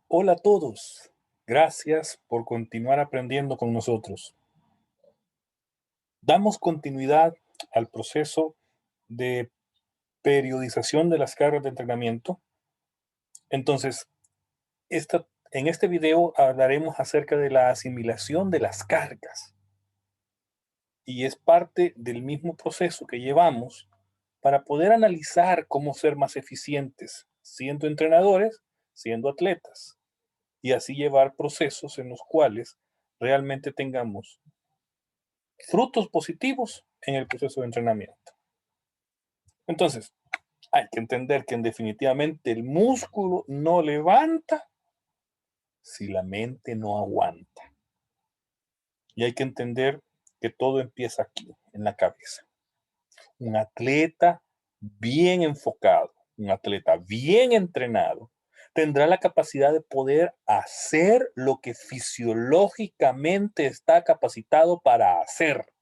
Hola a todos. Gracias por continuar aprendiendo con nosotros. Damos continuidad al proceso de periodización de las cargas de entrenamiento. Entonces, en este video hablaremos acerca de la asimilación de las cargas y es parte del mismo proceso que llevamos para poder analizar cómo ser más eficientes, siendo entrenadores, siendo atletas, y así llevar procesos en los cuales realmente tengamos frutos positivos en el proceso de entrenamiento. Entonces, hay que entender que definitivamente el músculo no levanta si la mente no aguanta. Y hay que entender que todo empieza aquí, en la cabeza. Un atleta bien enfocado, un atleta bien entrenado, tendrá la capacidad de poder hacer lo que fisiológicamente está capacitado para hacer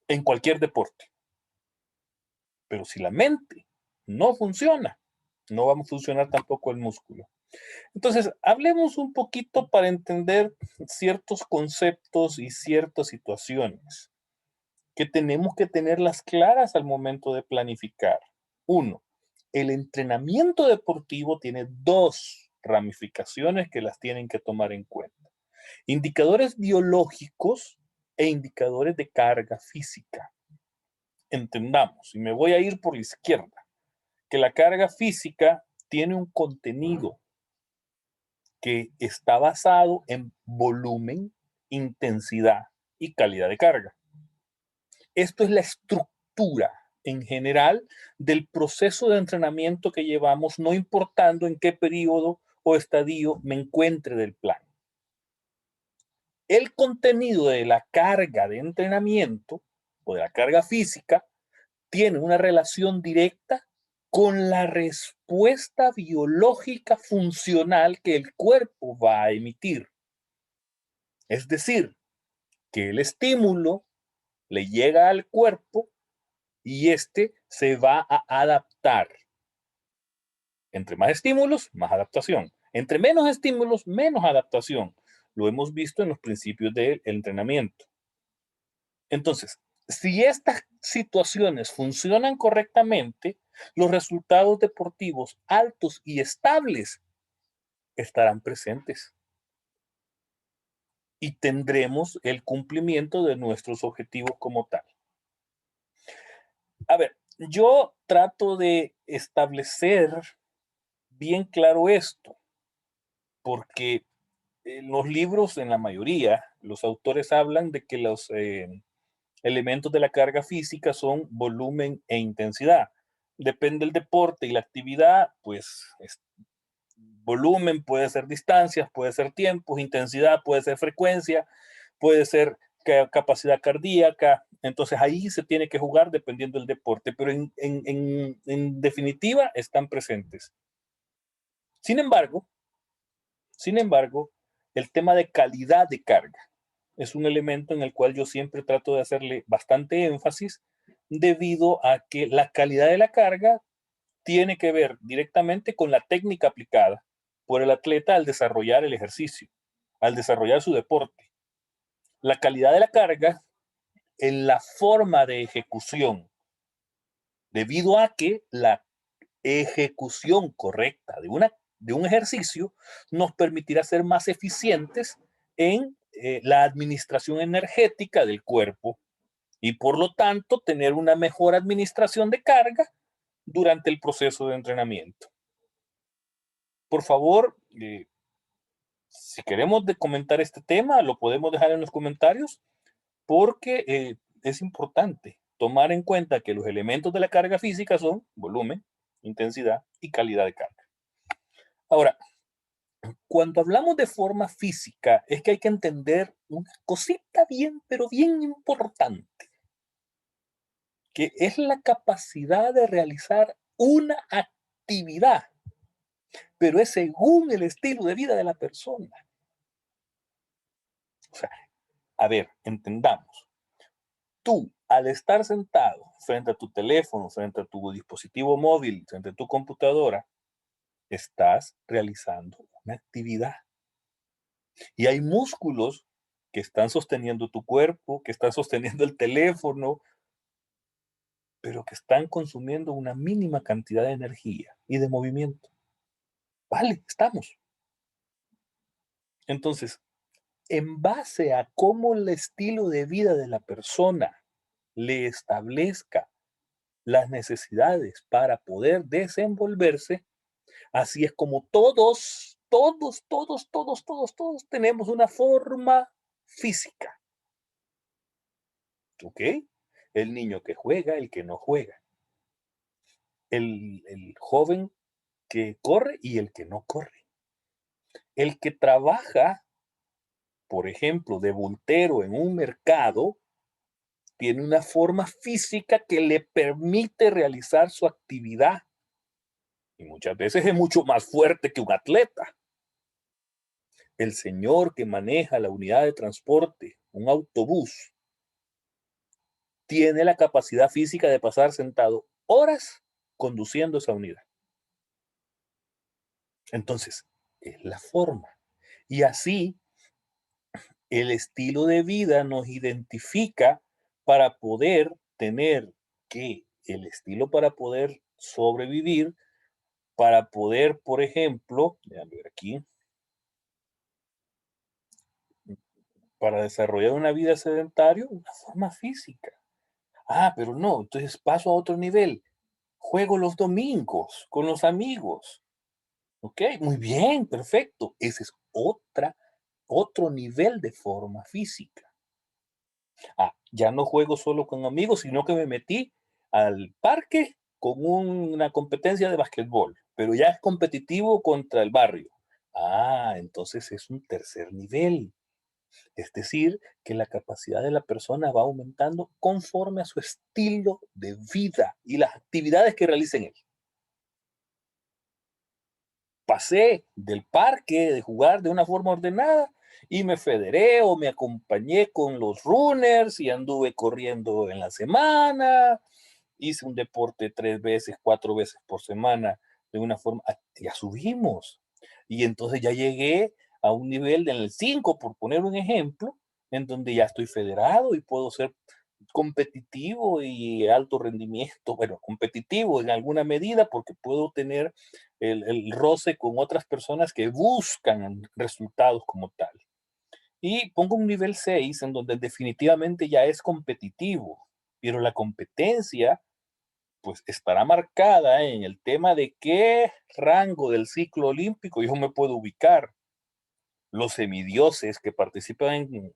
en cualquier deporte. Pero si la mente no funciona, no va a funcionar tampoco el músculo. Entonces, hablemos un poquito para entender ciertos conceptos y ciertas situaciones que tenemos que tenerlas claras al momento de planificar. Uno, el entrenamiento deportivo tiene dos ramificaciones que las tienen que tomar en cuenta. Indicadores biológicos e indicadores de carga física. Entendamos, y me voy a ir por la izquierda, que la carga física tiene un contenido que está basado en volumen, intensidad y calidad de carga. Esto es la estructura en general del proceso de entrenamiento que llevamos, no importando en qué periodo o estadio me encuentre del plan. El contenido de la carga de entrenamiento o de la carga física tiene una relación directa con la respuesta biológica funcional que el cuerpo va a emitir. Es decir, que el estímulo le llega al cuerpo y éste se va a adaptar. Entre más estímulos, más adaptación. Entre menos estímulos, menos adaptación. Lo hemos visto en los principios del entrenamiento. Entonces, si estas situaciones funcionan correctamente, los resultados deportivos altos y estables estarán presentes y tendremos el cumplimiento de nuestros objetivos como tal. A ver, yo trato de establecer bien claro esto, porque en los libros, en la mayoría, los autores hablan de que los elementos de la carga física son volumen e intensidad. Depende del deporte y la actividad, pues volumen puede ser distancias, puede ser tiempos, intensidad puede ser frecuencia, puede ser capacidad cardíaca. Entonces ahí se tiene que jugar dependiendo del deporte, pero en definitiva están presentes. Sin embargo, sin embargo, el tema de calidad de carga es un elemento en el cual yo siempre trato de hacerle bastante énfasis debido a que la calidad de la carga tiene que ver directamente con la técnica aplicada por el atleta al desarrollar el ejercicio, al desarrollar su deporte. La calidad de la carga en la forma de ejecución, debido a que la ejecución correcta de un ejercicio nos permitirá ser más eficientes en la administración energética del cuerpo y por lo tanto tener una mejor administración de carga durante el proceso de entrenamiento. Por favor, si queremos comentar este tema, lo podemos dejar en los comentarios porque es importante tomar en cuenta que los elementos de la carga física son volumen, intensidad y calidad de carga. Ahora, cuando hablamos de forma física, es que hay que entender una cosita bien, pero bien importante, que es la capacidad de realizar una actividad, pero es según el estilo de vida de la persona. O sea, a ver, entendamos. Tú, al estar sentado frente a tu teléfono, frente a tu dispositivo móvil, frente a tu computadora, estás realizando una actividad. Y hay músculos que están sosteniendo tu cuerpo, que están sosteniendo el teléfono, pero que están consumiendo una mínima cantidad de energía y de movimiento. Vale, estamos. Entonces, en base a cómo el estilo de vida de la persona le establezca las necesidades para poder desenvolverse, así es como todos tenemos una forma física, ¿ok? El niño que juega, el que no juega, el joven que corre y el que no corre, el que trabaja, por ejemplo, de voltero en un mercado, tiene una forma física que le permite realizar su actividad y muchas veces es mucho más fuerte que un atleta. El señor que maneja la unidad de transporte, un autobús, tiene la capacidad física de pasar sentado horas conduciendo esa unidad. Entonces, es la forma. Y así, el estilo de vida nos identifica para poder tener que el estilo para poder sobrevivir, para poder, por ejemplo, déjame ver aquí, para desarrollar una vida sedentaria, una forma física. Ah, pero no, entonces paso a otro nivel. Juego los domingos con los amigos. Ok, muy bien, perfecto. Ese es otro nivel de forma física. Ah, ya no juego solo con amigos, sino que me metí al parque con una competencia de basquetbol, pero ya es competitivo contra el barrio. Ah, entonces es un tercer nivel. Es decir, que la capacidad de la persona va aumentando conforme a su estilo de vida y las actividades que realice en él. Pasé del parque, de jugar de una forma ordenada, y me federé o me acompañé con los runners y anduve corriendo en la semana, hice un deporte 3 veces, 4 veces por semana, de una forma, ya subimos. Y entonces ya llegué a un nivel del 5, por poner un ejemplo, en donde ya estoy federado y puedo ser competitivo y alto rendimiento, bueno, competitivo en alguna medida porque puedo tener el roce con otras personas que buscan resultados como tal. Y pongo un nivel 6 en donde definitivamente ya es competitivo, pero la competencia pues estará marcada en el tema de qué rango del ciclo olímpico yo me puedo ubicar. Los semidioses que participan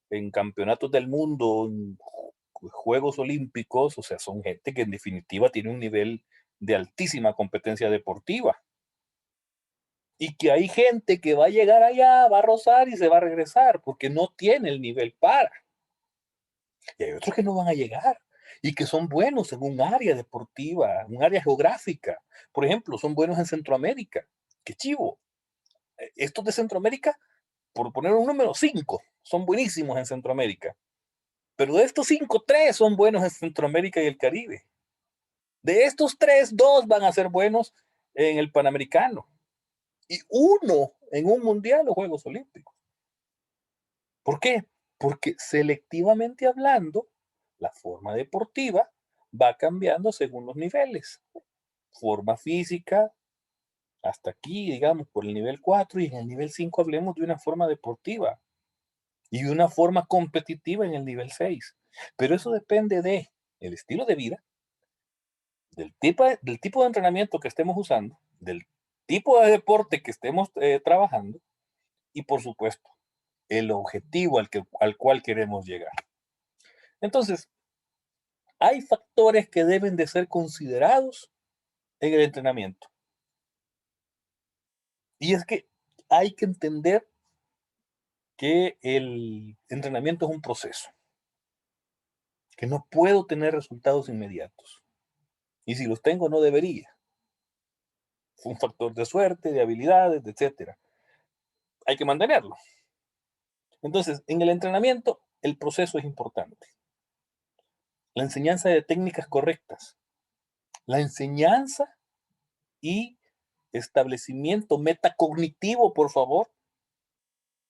en campeonatos del mundo, en Juegos Olímpicos, o sea, son gente que en definitiva tiene un nivel de altísima competencia deportiva. Y que hay gente que va a llegar allá, va a rozar y se va a regresar porque no tiene el nivel para. Y hay otros que no van a llegar y que son buenos en un área deportiva, un área geográfica. Por ejemplo, son buenos en Centroamérica. Qué chivo. Estos de Centroamérica, por poner un número, 5, son buenísimos en Centroamérica. Pero de estos 5, 3 son buenos en Centroamérica y el Caribe. De estos 3, 2 van a ser buenos en el Panamericano. Y uno en un Mundial o Juegos Olímpicos. ¿Por qué? Porque selectivamente hablando, la forma deportiva va cambiando según los niveles. Forma física, hasta aquí, digamos, por el nivel 4 y en el nivel 5 hablemos de una forma deportiva y de una forma competitiva en el nivel 6. Pero eso depende de el estilo de vida, del tipo de entrenamiento que estemos usando, del tipo de deporte que estemos trabajando y, por supuesto, el objetivo al cual queremos llegar. Entonces, hay factores que deben de ser considerados en el entrenamiento. Y es que hay que entender que el entrenamiento es un proceso, que no puedo tener resultados inmediatos. Y si los tengo, no debería. Fue un factor de suerte, de habilidades, etcétera. Hay que mantenerlo. Entonces, en el entrenamiento, el proceso es importante. La enseñanza de técnicas correctas. La enseñanza y establecimiento metacognitivo, por favor,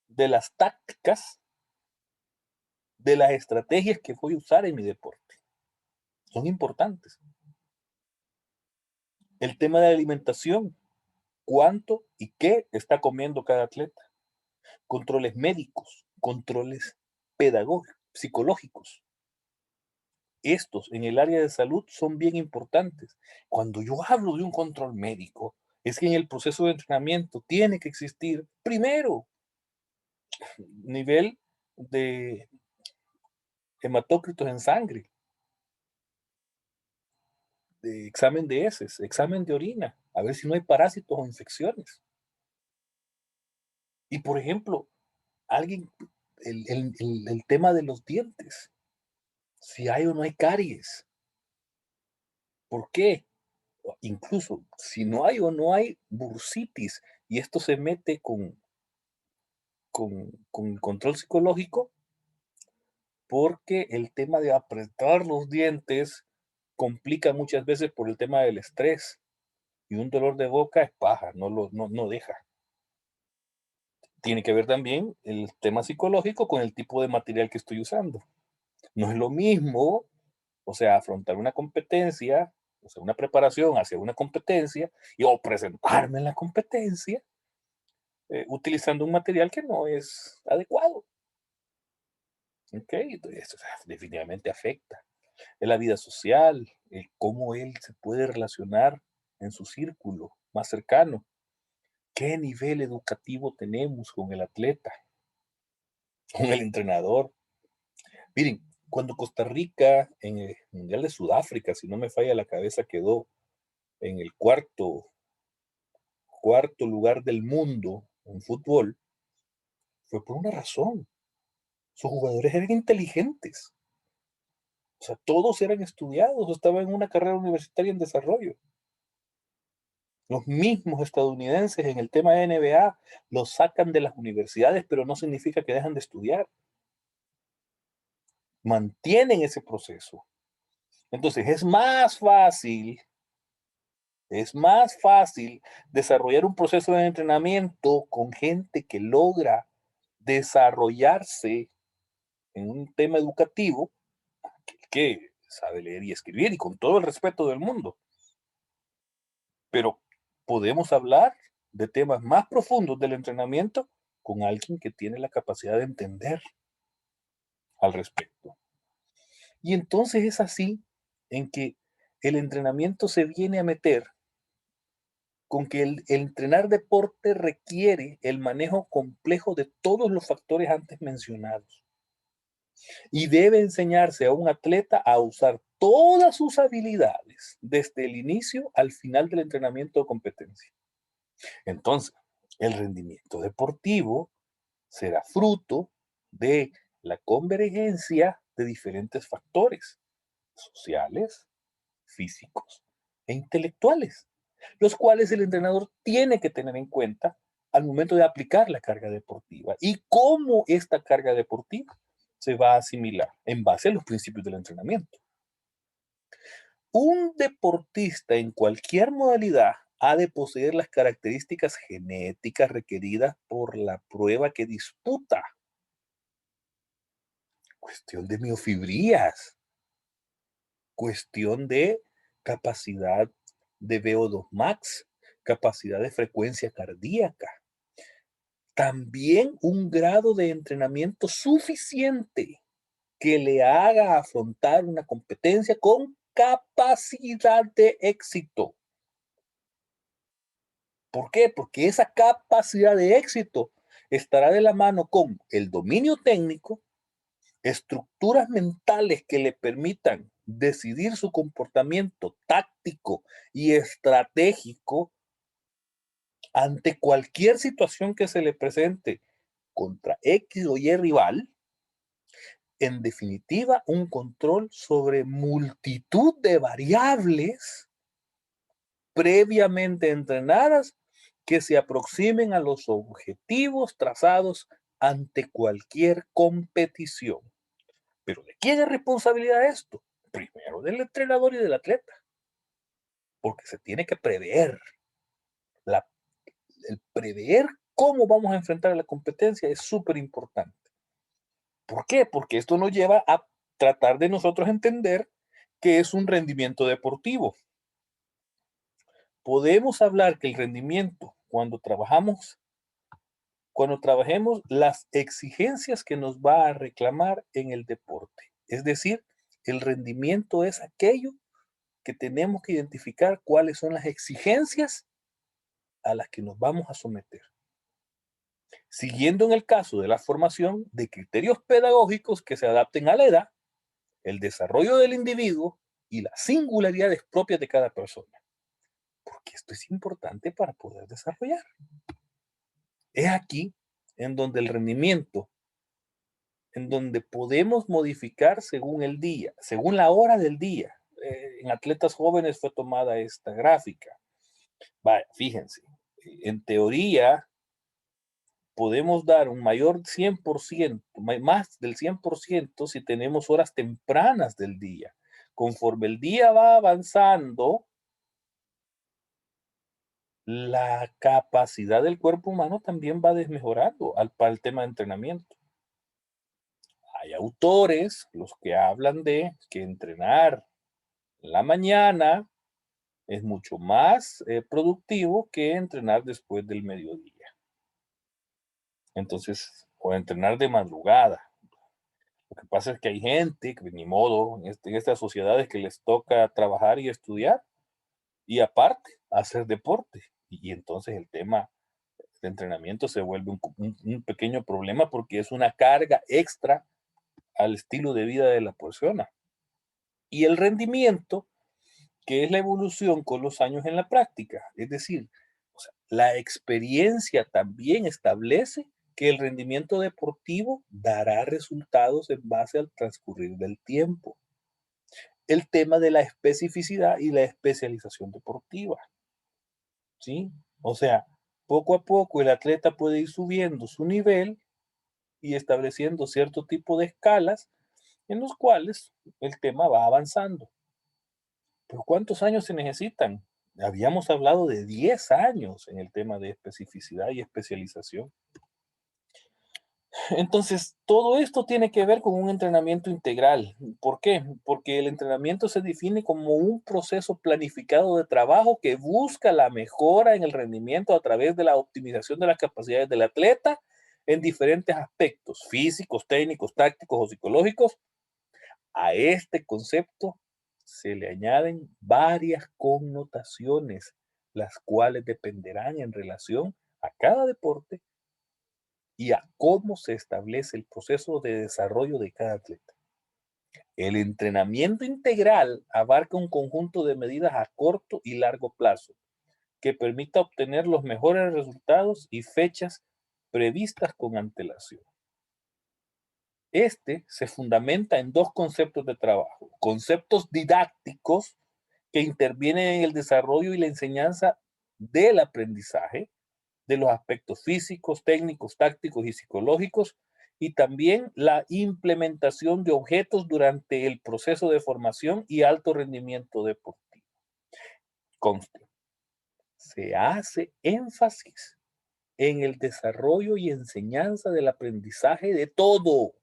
de las tácticas, de las estrategias que voy a usar en mi deporte. Son importantes. El tema de la alimentación, cuánto y qué está comiendo cada atleta. Controles médicos, controles pedagógicos, psicológicos. Estos en el área de salud son bien importantes. Cuando yo hablo de un control médico, es que en el proceso de entrenamiento tiene que existir, primero, nivel de hematócritos en sangre, de examen de heces, examen de orina, a ver si no hay parásitos o infecciones. Y por ejemplo, alguien, el tema de los dientes, si hay o no hay caries. ¿Por qué? Incluso si no hay o no hay bursitis y esto se mete con control psicológico, porque el tema de apretar los dientes complica muchas veces por el tema del estrés y un dolor de boca es paja, no deja. Tiene que ver también el tema psicológico con el tipo de material que estoy usando. No es lo mismo, o sea, afrontar una competencia, o sea, una preparación hacia una competencia o presentarme en la competencia utilizando un material que no es adecuado. ¿Ok? Entonces, eso definitivamente afecta. En la vida social, cómo él se puede relacionar en su círculo más cercano. ¿Qué nivel educativo tenemos con el atleta, con el entrenador? Miren, cuando Costa Rica en el Mundial de Sudáfrica, si no me falla la cabeza, quedó en el cuarto lugar del mundo en fútbol, fue por una razón. Sus jugadores eran inteligentes. O sea, todos eran estudiados, estaban en una carrera universitaria en desarrollo. Los mismos estadounidenses en el tema de NBA los sacan de las universidades, pero no significa que dejan de estudiar. Mantienen ese proceso. Entonces, es más fácil desarrollar un proceso de entrenamiento con gente que logra desarrollarse en un tema educativo que sabe leer y escribir y con todo el respeto del mundo. Pero podemos hablar de temas más profundos del entrenamiento con alguien que tiene la capacidad de entender al respecto. Y entonces es así en que el entrenamiento se viene a meter con que el entrenar deporte requiere el manejo complejo de todos los factores antes mencionados. Y debe enseñarse a un atleta a usar todas sus habilidades desde el inicio al final del entrenamiento o competencia. Entonces, el rendimiento deportivo será fruto de la convergencia de diferentes factores sociales, físicos e intelectuales, los cuales el entrenador tiene que tener en cuenta al momento de aplicar la carga deportiva y cómo esta carga deportiva se va a asimilar en base a los principios del entrenamiento. Un deportista en cualquier modalidad ha de poseer las características genéticas requeridas por la prueba que disputa. Cuestión de miofibrías, cuestión de capacidad de VO2 max, capacidad de frecuencia cardíaca. También un grado de entrenamiento suficiente que le haga afrontar una competencia con capacidad de éxito. ¿Por qué? Porque esa capacidad de éxito estará de la mano con el dominio técnico, estructuras mentales que le permitan decidir su comportamiento táctico y estratégico ante cualquier situación que se le presente contra X o Y rival. En definitiva, un control sobre multitud de variables previamente entrenadas que se aproximen a los objetivos trazados ante cualquier competición. Pero ¿de quién es responsabilidad esto? Primero del entrenador y del atleta, porque se tiene que prever la el prever cómo vamos a enfrentar la competencia es súper importante. ¿Por qué? Porque esto nos lleva a tratar de nosotros entender qué es un rendimiento deportivo. Podemos hablar que el rendimiento, cuando trabajemos las exigencias que nos va a reclamar en el deporte. Es decir, el rendimiento es aquello que tenemos que identificar cuáles son las exigencias a las que nos vamos a someter. Siguiendo en el caso de la formación de criterios pedagógicos que se adapten a la edad, el desarrollo del individuo y las singularidades propias de cada persona. Porque esto es importante para poder desarrollar. Es aquí en donde el rendimiento, en donde podemos modificar según el día, según la hora del día. En atletas jóvenes fue tomada esta gráfica. Vaya, fíjense, en teoría podemos dar un mayor 100%, más del 100% si tenemos horas tempranas del día. Conforme el día va avanzando, la capacidad del cuerpo humano también va desmejorando para el tema de entrenamiento. Hay autores, los que hablan de que entrenar en la mañana es mucho más productivo que entrenar después del mediodía. Entonces, o entrenar de madrugada. Lo que pasa es que hay gente que ni modo, en estas sociedades que les toca trabajar y estudiar y aparte hacer deporte. Y entonces el tema de entrenamiento se vuelve un pequeño problema porque es una carga extra al estilo de vida de la persona. Y el rendimiento, que es la evolución con los años en la práctica. Es decir, o sea, la experiencia también establece que el rendimiento deportivo dará resultados en base al transcurrir del tiempo. El tema de la especificidad y la especialización deportiva, ¿sí? O sea, poco a poco el atleta puede ir subiendo su nivel y estableciendo cierto tipo de escalas en los cuales el tema va avanzando. Pero ¿cuántos años se necesitan? Habíamos hablado de 10 años en el tema de especificidad y especialización. Entonces, todo esto tiene que ver con un entrenamiento integral. ¿Por qué? Porque el entrenamiento se define como un proceso planificado de trabajo que busca la mejora en el rendimiento a través de la optimización de las capacidades del atleta en diferentes aspectos, físicos, técnicos, tácticos o psicológicos. A este concepto se le añaden varias connotaciones, las cuales dependerán en relación a cada deporte y a cómo se establece el proceso de desarrollo de cada atleta. El entrenamiento integral abarca un conjunto de medidas a corto y largo plazo que permita obtener los mejores resultados y fechas previstas con antelación. Este se fundamenta en dos conceptos de trabajo: conceptos didácticos que intervienen en el desarrollo y la enseñanza del aprendizaje, de los aspectos físicos, técnicos, tácticos y psicológicos, y también la implementación de objetos durante el proceso de formación y alto rendimiento deportivo. Conste, se hace énfasis en el desarrollo y enseñanza del aprendizaje de todo.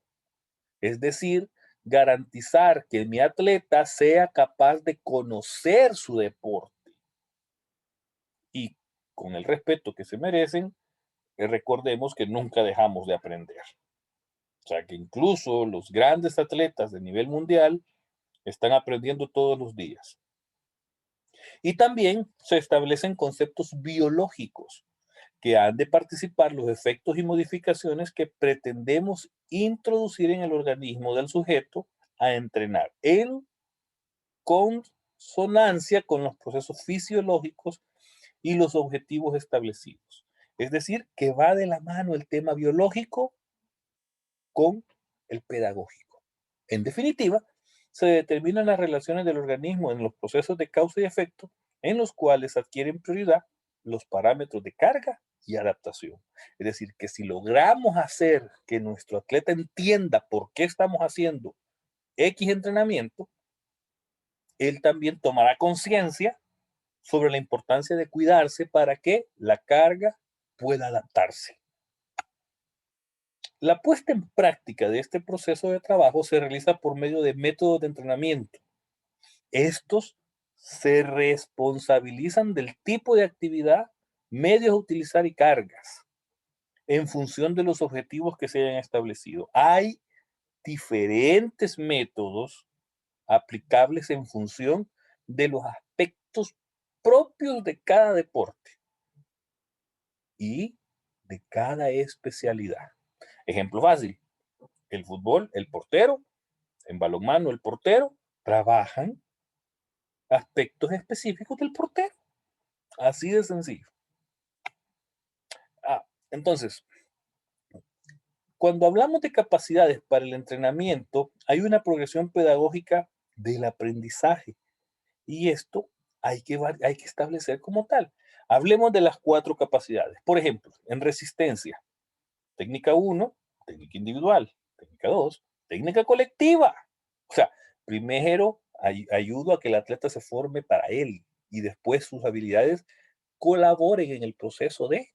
Es decir, garantizar que mi atleta sea capaz de conocer su deporte y con el respeto que se merecen, recordemos que nunca dejamos de aprender. O sea que incluso los grandes atletas de nivel mundial están aprendiendo todos los días. Y también se establecen conceptos biológicos que han de participar los efectos y modificaciones que pretendemos introducir en el organismo del sujeto a entrenar en consonancia con los procesos fisiológicos y los objetivos establecidos. Es decir, que va de la mano el tema biológico con el pedagógico. En definitiva, se determinan las relaciones del organismo en los procesos de causa y efecto en los cuales adquieren prioridad los parámetros de carga y adaptación. Es decir, que si logramos hacer que nuestro atleta entienda por qué estamos haciendo X entrenamiento, él también tomará conciencia sobre la importancia de cuidarse para que la carga pueda adaptarse. La puesta en práctica de este proceso de trabajo se realiza por medio de métodos de entrenamiento. Estos se responsabilizan del tipo de actividad, medios a utilizar y cargas en función de los objetivos que se hayan establecido. Hay diferentes métodos aplicables en función de los aspectos propios de cada deporte y de cada especialidad. Ejemplo fácil, el fútbol, el portero, en balonmano, el portero, trabajan aspectos específicos del portero. Así de sencillo. Entonces, cuando hablamos de capacidades para el entrenamiento, hay una progresión pedagógica del aprendizaje y esto hay que establecer como tal. Hablemos de las 4 capacidades. Por ejemplo, en resistencia, técnica 1, técnica individual, técnica 2, técnica colectiva. O sea, primero ayudo a que el atleta se forme para él y después sus habilidades colaboren en el proceso de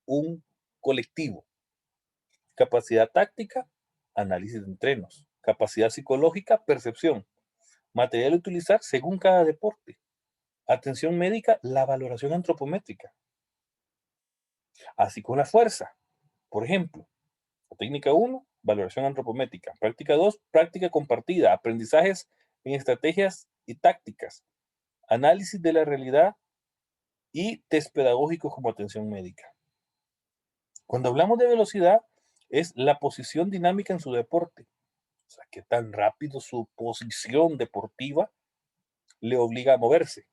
un colectivo. Capacidad táctica, análisis de entrenos. Capacidad psicológica, percepción. Material a utilizar según cada deporte. Atención médica, la valoración antropométrica. Así con la fuerza. Por ejemplo, técnica 1, valoración antropométrica. Práctica 2, práctica compartida. Aprendizajes en estrategias y tácticas. Análisis de la realidad y test pedagógicos como atención médica. Cuando hablamos de velocidad, es la posición dinámica en su deporte. O sea, qué tan rápido su posición deportiva le obliga a moverse.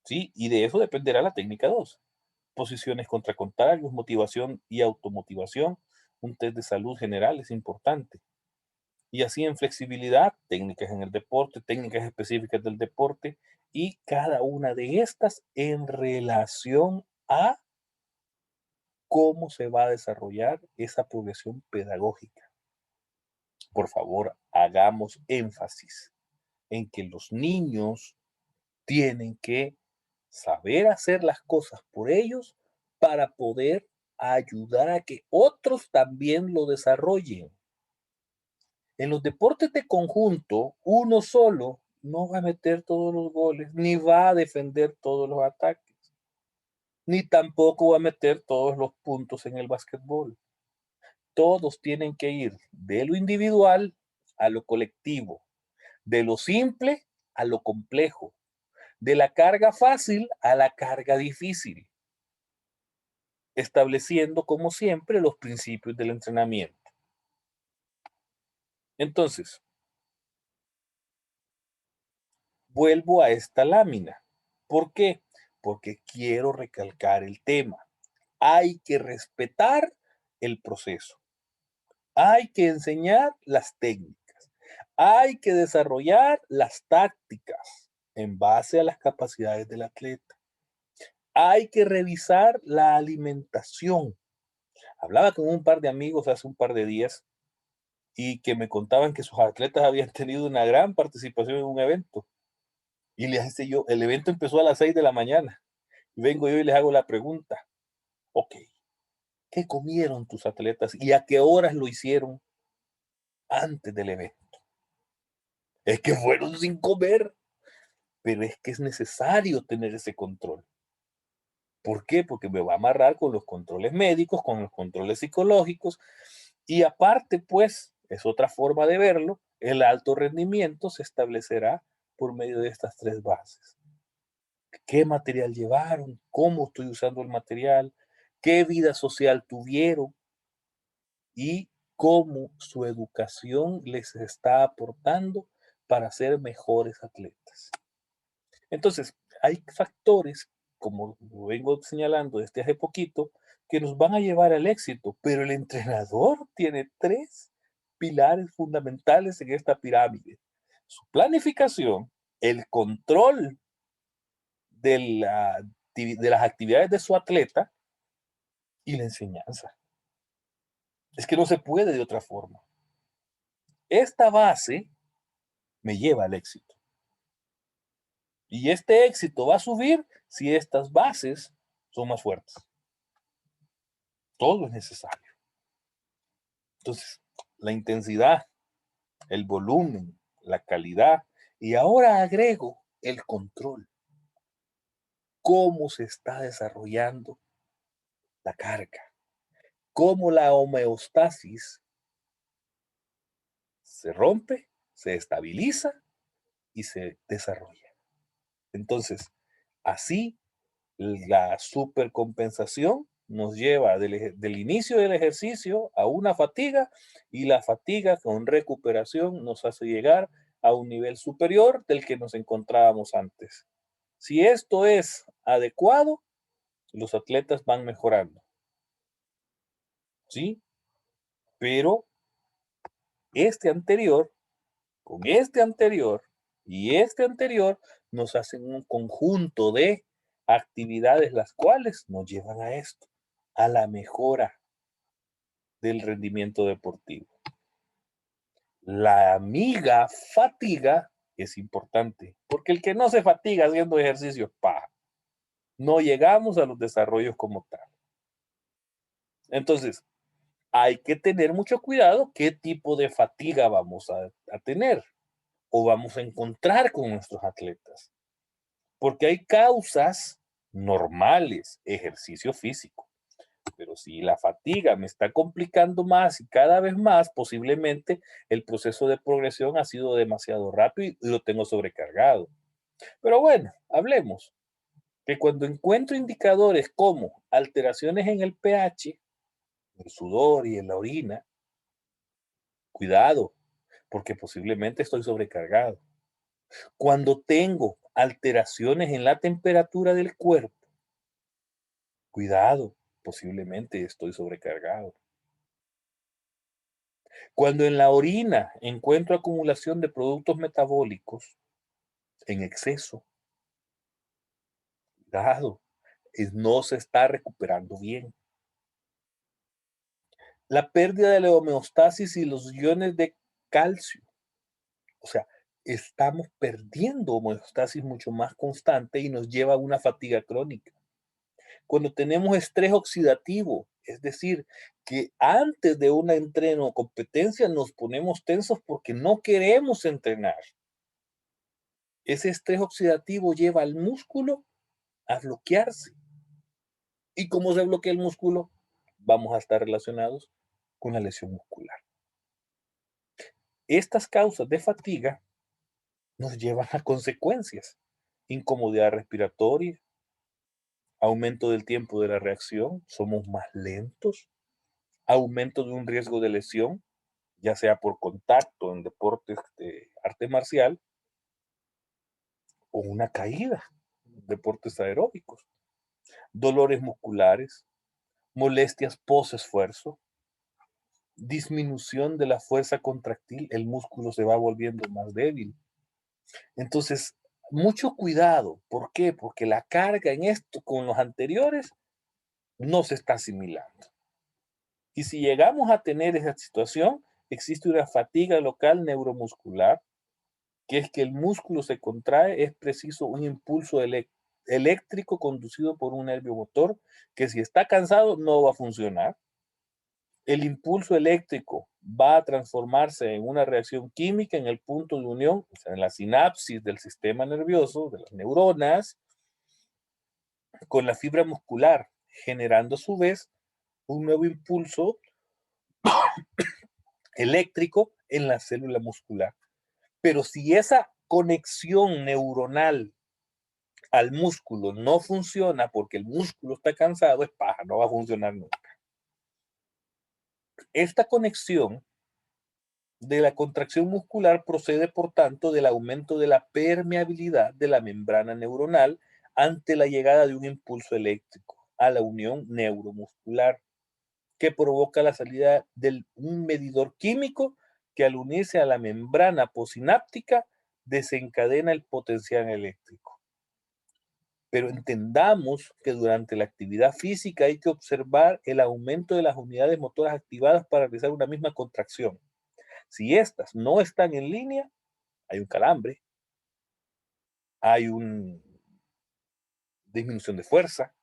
¿Sí? Y de eso dependerá la técnica 2. Posiciones contra contrarios, motivación y automotivación. Un test de salud general es importante. Y así en flexibilidad, técnicas en el deporte, técnicas específicas del deporte y cada una de estas en relación a cómo se va a desarrollar esa progresión pedagógica. Por favor, hagamos énfasis en que los niños tienen que saber hacer las cosas por ellos para poder ayudar a que otros también lo desarrollen. En los deportes de conjunto, uno solo no va a meter todos los goles, ni va a defender todos los ataques, ni tampoco va a meter todos los puntos en el básquetbol. Todos tienen que ir de lo individual a lo colectivo, de lo simple a lo complejo, de la carga fácil a la carga difícil, estableciendo como siempre los principios del entrenamiento. Entonces, vuelvo a esta lámina. ¿Por qué? Porque quiero recalcar el tema. Hay que respetar el proceso. Hay que enseñar las técnicas. Hay que desarrollar las tácticas en base a las capacidades del atleta. Hay que revisar la alimentación. Hablaba con un par de amigos hace un par de días y que me contaban que sus atletas habían tenido una gran participación en un evento. Y les hice yo, el evento empezó a las 6 de la mañana. Y vengo yo y les hago la pregunta, ok, ¿qué comieron tus atletas y a qué horas lo hicieron antes del evento? Es que fueron sin comer, pero es que es necesario tener ese control. ¿Por qué? Porque me va a amarrar con los controles médicos, con los controles psicológicos y aparte, pues, es otra forma de verlo, el alto rendimiento se establecerá por medio de estas 3 bases. ¿Qué material llevaron? ¿Cómo estoy usando el material? ¿Qué vida social tuvieron? Y cómo su educación les está aportando para ser mejores atletas. Entonces, hay factores, como lo vengo señalando desde hace poquito, que nos van a llevar al éxito, pero el entrenador tiene 3 pilares fundamentales en esta pirámide. Su planificación, el control de las actividades de su atleta y la enseñanza. Es que no se puede de otra forma. Esta base me lleva al éxito. Y este éxito va a subir si estas bases son más fuertes. Todo es necesario. Entonces, la intensidad, el volumen, la calidad, y ahora agrego el control. Cómo se está desarrollando la carga, cómo la homeostasis se rompe, se estabiliza y se desarrolla. Entonces, así la supercompensación nos lleva del inicio del ejercicio a una fatiga, y la fatiga con recuperación nos hace llegar a un nivel superior del que nos encontrábamos antes. Si esto es adecuado, los atletas van mejorando, ¿sí? Pero este anterior, con este anterior y este anterior, nos hacen un conjunto de actividades las cuales nos llevan a esto, a la mejora del rendimiento deportivo. La amiga fatiga es importante, porque el que no se fatiga haciendo ejercicio, no llegamos a los desarrollos como tal. Entonces, hay que tener mucho cuidado qué tipo de fatiga vamos a tener o vamos a encontrar con nuestros atletas. Porque hay causas normales, ejercicio físico. Pero si la fatiga me está complicando más y cada vez más, posiblemente el proceso de progresión ha sido demasiado rápido y lo tengo sobrecargado. Pero bueno, hablemos que cuando encuentro indicadores como alteraciones en el pH, el sudor y en la orina, cuidado, porque posiblemente estoy sobrecargado. Cuando tengo alteraciones en la temperatura del cuerpo, cuidado, posiblemente estoy sobrecargado. Cuando en la orina encuentro acumulación de productos metabólicos en exceso, cuidado, no se está recuperando bien. La pérdida de la homeostasis y los iones de calcio, o sea, estamos perdiendo homeostasis mucho más constante y nos lleva a una fatiga crónica. Cuando tenemos estrés oxidativo, es decir, que antes de un entreno o competencia nos ponemos tensos porque no queremos entrenar. Ese estrés oxidativo lleva al músculo a bloquearse. ¿Y cómo se bloquea el músculo? Vamos a estar relacionados con la lesión muscular. Estas causas de fatiga nos llevan a consecuencias: incomodidad respiratoria, aumento del tiempo de la reacción, somos más lentos, aumento de un riesgo de lesión, ya sea por contacto en deportes de arte marcial o una caída, deportes aeróbicos, dolores musculares, molestias post-esfuerzo, disminución de la fuerza contractil, el músculo se va volviendo más débil. Entonces, mucho cuidado. ¿Por qué? Porque la carga en esto con los anteriores no se está asimilando. Y si llegamos a tener esa situación, existe una fatiga local neuromuscular, que es que el músculo se contrae, es preciso un impulso eléctrico conducido por un nervio motor, que si está cansado no va a funcionar. El impulso eléctrico va a transformarse en una reacción química en el punto de unión, o sea, en la sinapsis del sistema nervioso, de las neuronas, con la fibra muscular, generando a su vez un nuevo impulso eléctrico en la célula muscular. Pero si esa conexión neuronal al músculo no funciona porque el músculo está cansado, es paja, no va a funcionar nunca. Esta conexión de la contracción muscular procede, por tanto, del aumento de la permeabilidad de la membrana neuronal ante la llegada de un impulso eléctrico a la unión neuromuscular, que provoca la salida de un medidor químico que, al unirse a la membrana posináptica, desencadena el potencial eléctrico. Pero entendamos que durante la actividad física hay que observar el aumento de las unidades motoras activadas para realizar una misma contracción. Si estas no están en línea, hay un calambre, hay una disminución de fuerza,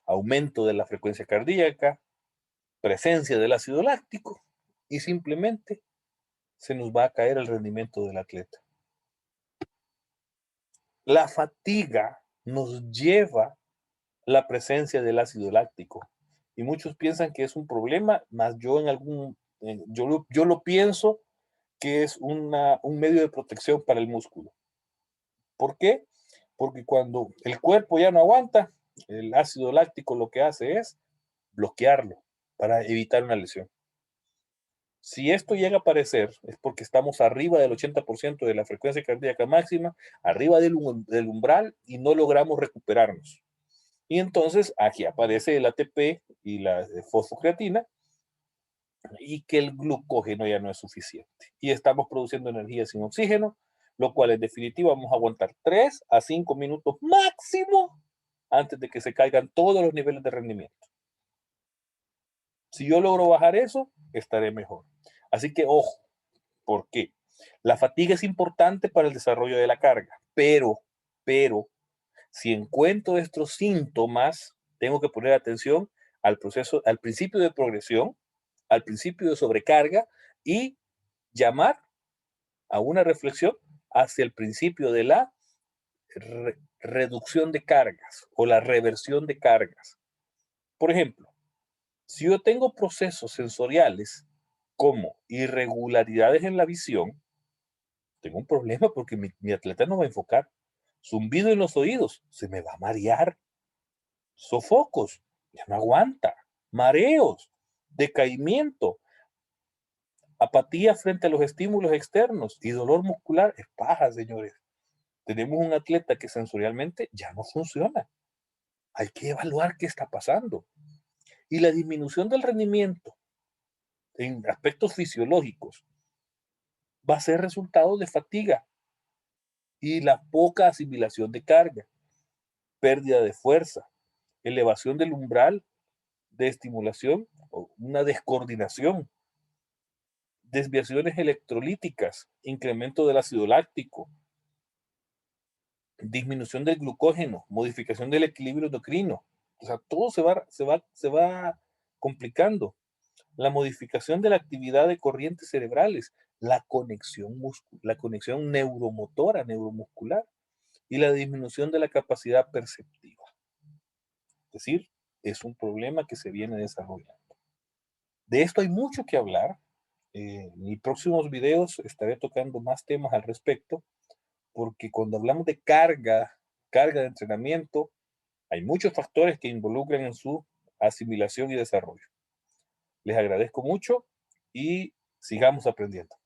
aumento de la frecuencia cardíaca, presencia del ácido láctico y simplemente se nos va a caer el rendimiento del atleta. La fatiga nos lleva la presencia del ácido láctico y muchos piensan que es un problema, más yo yo lo pienso que es un medio de protección para el músculo. ¿Por qué? Porque cuando el cuerpo ya no aguanta, el ácido láctico lo que hace es bloquearlo para evitar una lesión. Si esto llega a aparecer, es porque estamos arriba del 80% de la frecuencia cardíaca máxima, arriba del umbral y no logramos recuperarnos. Y entonces aquí aparece el ATP y la fosfocreatina y que el glucógeno ya no es suficiente. Y estamos produciendo energía sin oxígeno, lo cual en definitiva vamos a aguantar 3 a 5 minutos máximo antes de que se caigan todos los niveles de rendimiento. Si yo logro bajar eso, estaré mejor. Así que ojo, ¿por qué? La fatiga es importante para el desarrollo de la carga, pero, si encuentro estos síntomas, tengo que poner atención al proceso, al principio de progresión, al principio de sobrecarga y llamar a una reflexión hacia el principio de la reducción de cargas o la reversión de cargas. Por ejemplo, si yo tengo procesos sensoriales como irregularidades en la visión, tengo un problema porque mi atleta no va a enfocar. Zumbido en los oídos, se me va a marear. Sofocos, ya no aguanta. Mareos, decaimiento, apatía frente a los estímulos externos y dolor muscular. Es paja, señores. Tenemos un atleta que sensorialmente ya no funciona. Hay que evaluar qué está pasando. Y la disminución del rendimiento en aspectos fisiológicos va a ser resultado de fatiga y la poca asimilación de carga, pérdida de fuerza, elevación del umbral de estimulación o una descoordinación, desviaciones electrolíticas, incremento del ácido láctico, disminución del glucógeno, modificación del equilibrio endocrino. O sea, todo se va complicando. La modificación de la actividad de corrientes cerebrales, la conexión neuromotora, neuromuscular y la disminución de la capacidad perceptiva. Es decir, es un problema que se viene desarrollando. De esto hay mucho que hablar. En mis próximos videos estaré tocando más temas al respecto, porque cuando hablamos de carga de entrenamiento, hay muchos factores que involucran en su asimilación y desarrollo. Les agradezco mucho y sigamos aprendiendo.